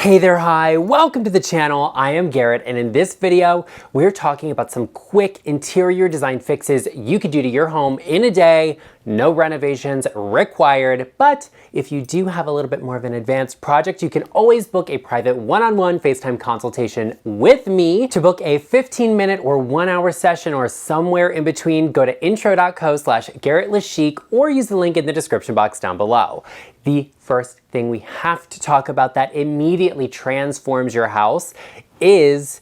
Hey there, hi, welcome to the channel. I am Garrett, and in this video, we're talking about some quick interior design fixes you could do to your home in a day. No renovations required, but if you do have a little bit more of an advanced project, you can always book a private one-on-one FaceTime consultation with me. To book a 15-minute or 1-hour session or somewhere in between, go to intro.co/GarrettLeChic or use the link in the description box down below. The first thing we have to talk about that immediately transforms your house is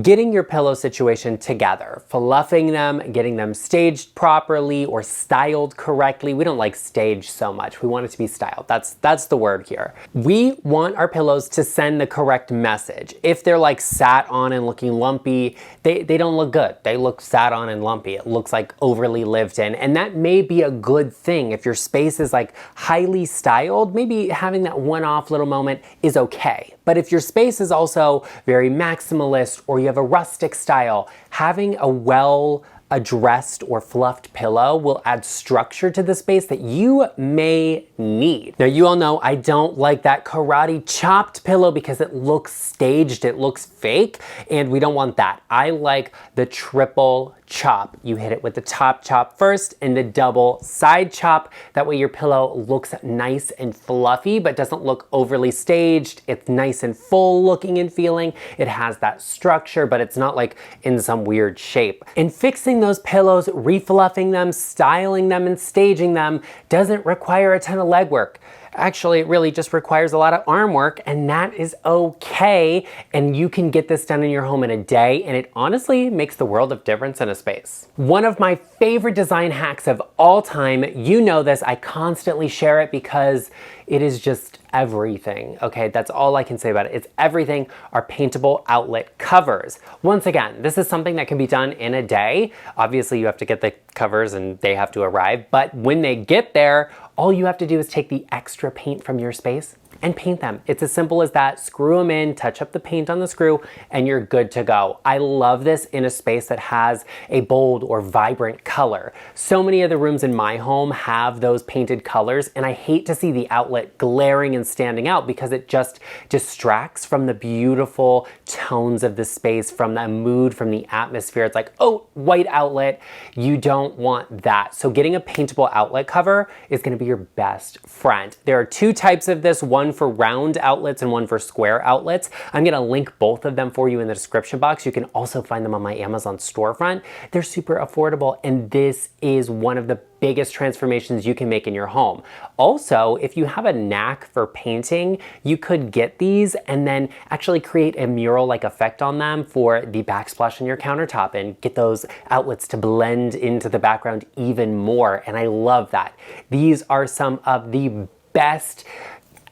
getting your pillow situation together, fluffing them, getting them staged properly or styled correctly. We don't like stage so much. We want it to be styled. That's the word here. We want our pillows to send the correct message. If they're like sat on and looking lumpy, they don't look good. They look sat on and lumpy. It looks like overly lived in, and that may be a good thing. If your space is like highly styled, maybe having that one-off little moment is okay. But if your space is also very maximalist or you have a rustic style, having a well addressed or fluffed pillow will add structure to the space that you may need. Now, you all know I don't like that karate chopped pillow because it looks staged, it looks fake, and we don't want that. I like the triple chop. You hit it with the top chop first and the double side chop. That way your pillow looks nice and fluffy, but doesn't look overly staged. It's nice and full looking and feeling. It has that structure, but it's not like in some weird shape. And fixing those pillows, refluffing them, styling them, and staging them doesn't require a ton of legwork. Actually, it really just requires a lot of arm work, and that is okay. And you can get this done in your home in a day, and it honestly makes the world of difference in a space. One of my favorite design hacks of all time, you know this, I constantly share it because it is just everything, okay? That's all I can say about it. It's everything, are paintable outlet covers. Once again, this is something that can be done in a day. Obviously, you have to get the covers and they have to arrive, but when they get there, all you have to do is take the extra paint from your space and paint them. It's as simple as that. Screw them in, touch up the paint on the screw, and you're good to go. I love this in a space that has a bold or vibrant color. So many of the rooms in my home have those painted colors, and I hate to see the outlet glaring and standing out because it just distracts from the beautiful tones of the space, from the mood, from the atmosphere. It's like, oh, white outlet. You don't want that. So getting a paintable outlet cover is gonna be your best friend. There are two types of this, one for round outlets and one for square outlets. I'm gonna link both of them for you in the description box. You can also find them on my Amazon storefront. They're super affordable, and this is one of the biggest transformations you can make in your home. Also, if you have a knack for painting, you could get these and then actually create a mural-like effect on them for the backsplash on your countertop and get those outlets to blend into the background even more, and I love that. These are some of the best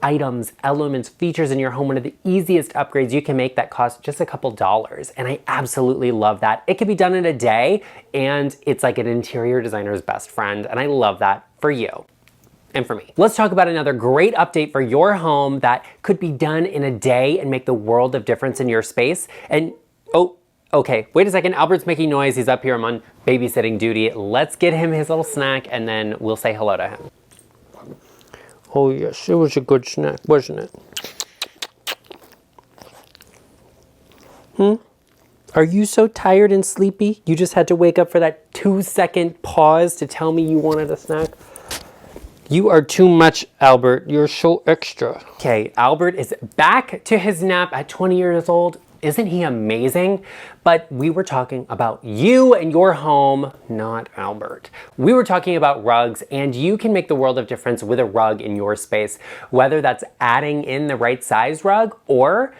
items, elements, features in your home, one of the easiest upgrades you can make that cost just a couple dollars. And I absolutely love that. It can be done in a day, and it's like an interior designer's best friend. And I love that for you and for me. Let's talk about another great update for your home that could be done in a day and make the world of difference in your space. And oh, okay, wait a second. Albert's making noise. He's up here. I'm on babysitting duty. Let's get him his little snack and then we'll say hello to him. Oh yes, it was a good snack, wasn't it? Are you so tired and sleepy? You just had to wake up for that 2-second pause to tell me you wanted a snack? You are too much, Albert. You're so extra. Okay, Albert is back to his nap at 20 years old. Isn't he amazing? But we were talking about you and your home, not Albert. We were talking about rugs, and you can make the world of difference with a rug in your space, whether that's adding in the right size rug or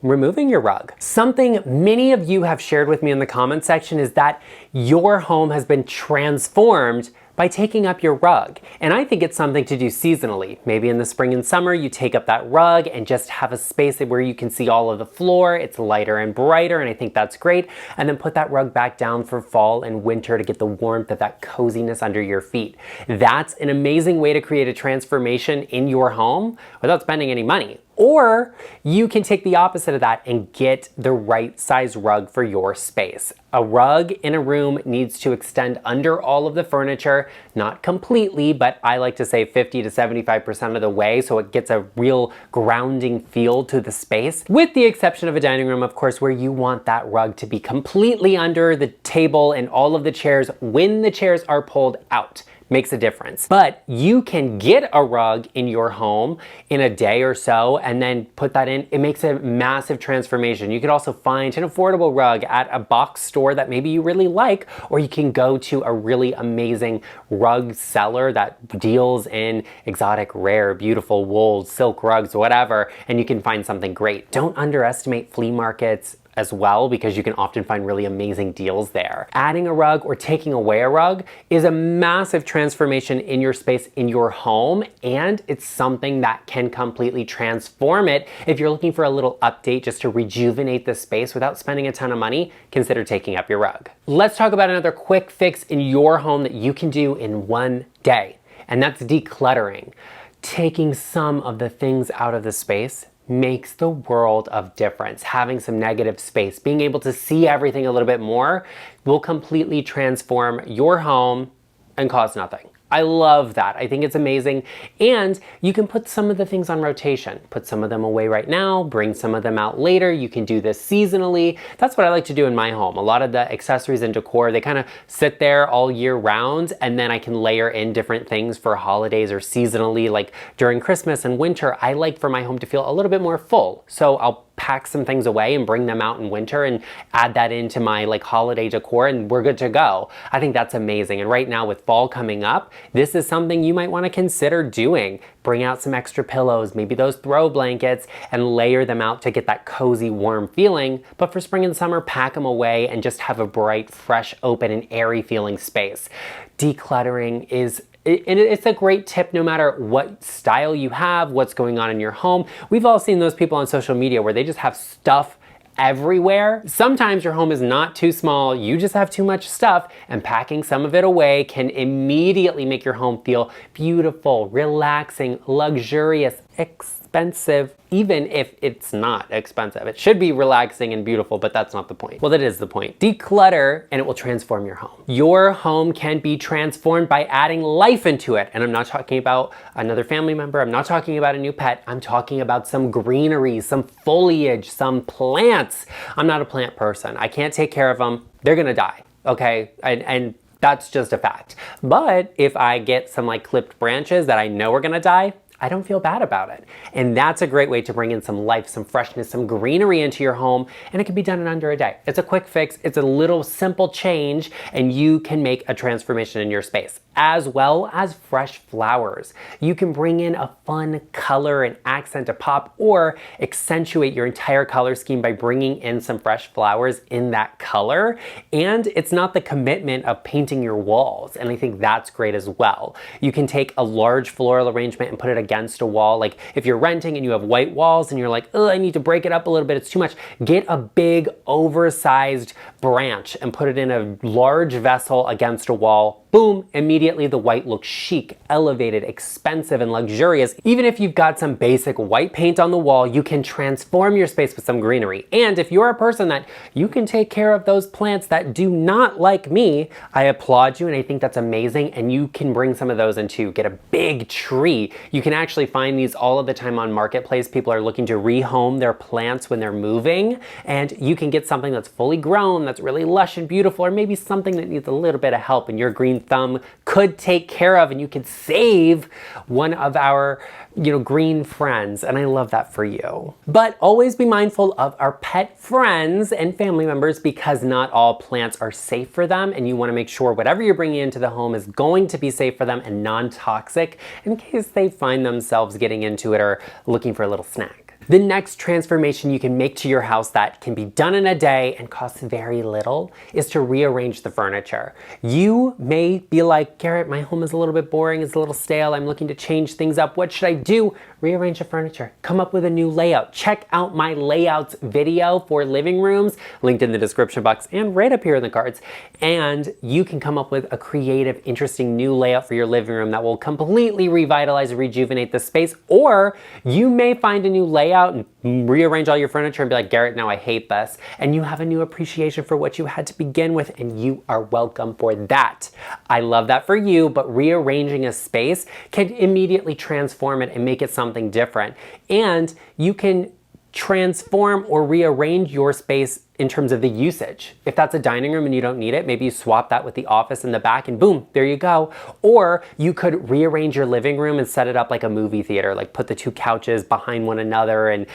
removing your rug. Something many of you have shared with me in the comment section is that your home has been transformed by taking up your rug. And I think it's something to do seasonally. Maybe in the spring and summer, you take up that rug and just have a space where you can see all of the floor. It's lighter and brighter, and I think that's great. And then put that rug back down for fall and winter to get the warmth of that coziness under your feet. That's an amazing way to create a transformation in your home without spending any money. Or you can take the opposite of that and get the right size rug for your space. A rug in a room needs to extend under all of the furniture, not completely, but I like to say 50 to 75% of the way, so it gets a real grounding feel to the space, with the exception of a dining room, of course, where you want that rug to be completely under the table and all of the chairs when the chairs are pulled out. Makes a difference. But you can get a rug in your home in a day or so and then put that in. It makes a massive transformation. You could also find an affordable rug at a box store that maybe you really like, or you can go to a really amazing rug seller that deals in exotic, rare, beautiful wool, silk rugs, whatever, and you can find something great. Don't underestimate flea markets as well, because you can often find really amazing deals there. Adding a rug or taking away a rug is a massive transformation in your space, in your home, and it's something that can completely transform it. If you're looking for a little update just to rejuvenate the space without spending a ton of money, consider taking up your rug. Let's talk about another quick fix in your home that you can do in one day, and that's decluttering. Taking some of the things out of the space makes the world of difference. Having some negative space, being able to see everything a little bit more, will completely transform your home and cost nothing. I love that. I think it's amazing. And you can put some of the things on rotation. Put some of them away right now, bring some of them out later. You can do this seasonally. That's what I like to do in my home. A lot of the accessories and decor, they kind of sit there all year round, and then I can layer in different things for holidays or seasonally. Like during Christmas and winter, I like for my home to feel a little bit more full. So I'll pack some things away and bring them out in winter and add that into my like holiday decor, and we're good to go. I think that's amazing. And right now with fall coming up, this is something you might want to consider doing. Bring out some extra pillows, maybe those throw blankets, and layer them out to get that cozy, warm feeling. But for spring and summer, pack them away and just have a bright, fresh, open, and airy feeling space. Decluttering is it's a great tip no matter what style you have, what's going on in your home. We've all seen those people on social media where they just have stuff everywhere. Sometimes your home is not too small, you just have too much stuff, and packing some of it away can immediately make your home feel beautiful, relaxing, luxurious, expensive, even if it's not expensive. It should be relaxing and beautiful, but that's not the point. Well, that is the point. Declutter and it will transform your home. Your home can be transformed by adding life into it. And I'm not talking about another family member. I'm not talking about a new pet. I'm talking about some greenery, some foliage, some plants. I'm not a plant person. I can't take care of them. They're gonna die, okay? And that's just a fact. But if I get some like clipped branches that I know are gonna die, I don't feel bad about it. And that's a great way to bring in some life, some freshness, some greenery into your home, and it can be done in under a day. It's a quick fix, it's a little simple change, and you can make a transformation in your space, as well as fresh flowers. You can bring in a fun color and accent, a pop, or accentuate your entire color scheme by bringing in some fresh flowers in that color. And it's not the commitment of painting your walls, and I think that's great as well. You can take a large floral arrangement and put it against a wall. Like if you're renting and you have white walls and you're like, oh, I need to break it up a little bit, it's too much. Get a big oversized branch and put it in a large vessel against a wall. Boom, immediately the white looks chic, elevated, expensive, and luxurious. Even if you've got some basic white paint on the wall, you can transform your space with some greenery. And if you're a person that you can take care of those plants that do not like me, I applaud you and I think that's amazing, and you can bring some of those in too. Get a big tree. You can actually find these all of the time on Marketplace. People are looking to rehome their plants when they're moving, and you can get something that's fully grown, that's really lush and beautiful, or maybe something that needs a little bit of help and your green thumb could take care of, and you could save one of our green friends, and I love that for you. But always be mindful of our pet friends and family members, because not all plants are safe for them, and you want to make sure whatever you're bringing into the home is going to be safe for them and non-toxic in case they find themselves getting into it or looking for a little snack. The next transformation you can make to your house that can be done in a day and costs very little is to rearrange the furniture. You may be like, Garrett, my home is a little bit boring, it's a little stale, I'm looking to change things up. What should I do? Rearrange the furniture. Come up with a new layout. Check out my layouts video for living rooms, linked in the description box and right up here in the cards. And you can come up with a creative, interesting new layout for your living room that will completely revitalize and rejuvenate the space. Or you may find a new layout out and rearrange all your furniture and be like, Garrett, now I hate this. And you have a new appreciation for what you had to begin with, and you are welcome for that. I love that for you, but rearranging a space can immediately transform it and make it something different. And you can transform or rearrange your space in terms of the usage. If that's a dining room and you don't need it, maybe you swap that with the office in the back and boom, there you go. Or you could rearrange your living room and set it up like a movie theater, like put the two couches behind one another and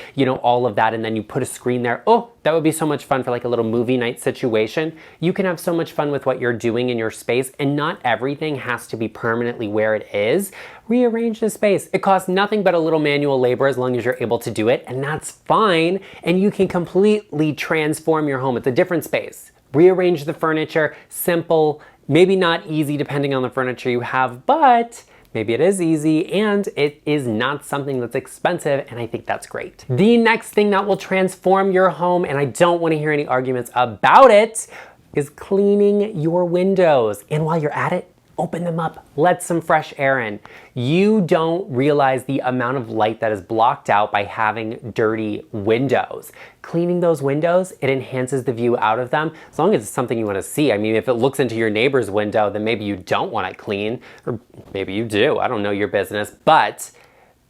all of that, and then you put a screen there. Oh, that would be so much fun for like a little movie night situation. You can have so much fun with what you're doing in your space, and not everything has to be permanently where it is. Rearrange the space. It costs nothing but a little manual labor as long as you're able to do it, and that's fine. And you can completely transform your home. It's a different space. Rearrange the furniture, simple, maybe not easy depending on the furniture you have, but maybe it is easy and it is not something that's expensive, and I think that's great. The next thing that will transform your home, and I don't want to hear any arguments about it, is cleaning your windows. And while you're at it, open them up, let some fresh air in. You don't realize the amount of light that is blocked out by having dirty windows. Cleaning those windows, it enhances the view out of them, as long as it's something you want to see. I mean, if it looks into your neighbor's window, then maybe you don't want it clean, or maybe you do, I don't know your business, but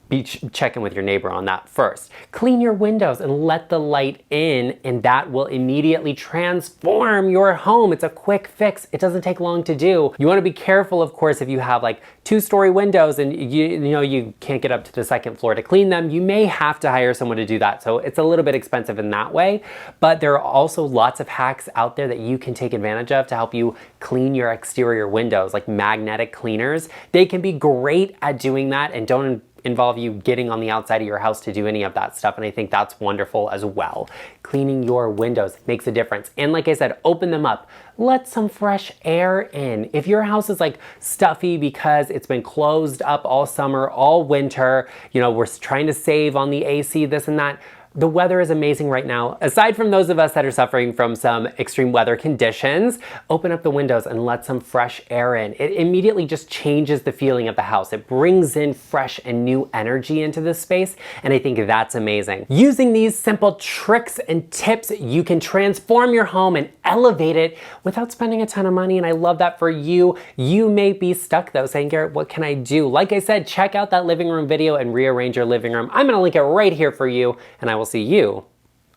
be checking with your neighbor on that first. Clean your windows and let the light in, and that will immediately transform your home. It's a quick fix. It doesn't take long to do. You want to be careful, of course, if you have like 2-story windows and you can't get up to the second floor to clean them. You may have to hire someone to do that. So it's a little bit expensive in that way, but there are also lots of hacks out there that you can take advantage of to help you clean your exterior windows, like magnetic cleaners. They can be great at doing that and don't involve you getting on the outside of your house to do any of that stuff, and I think that's wonderful as well. Cleaning your windows makes a difference. And like I said, open them up. Let some fresh air in. If your house is like stuffy because it's been closed up all summer, all winter, we're trying to save on the AC, this and that, the weather is amazing right now. Aside from those of us that are suffering from some extreme weather conditions, open up the windows and let some fresh air in. It immediately just changes the feeling of the house. It brings in fresh and new energy into this space, and I think that's amazing. Using these simple tricks and tips, you can transform your home and elevate it without spending a ton of money, and I love that for you. You may be stuck though, saying, Garrett, what can I do? Like I said, check out that living room video and rearrange your living room. I'm gonna link it right here for you, and I will see you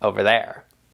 over there.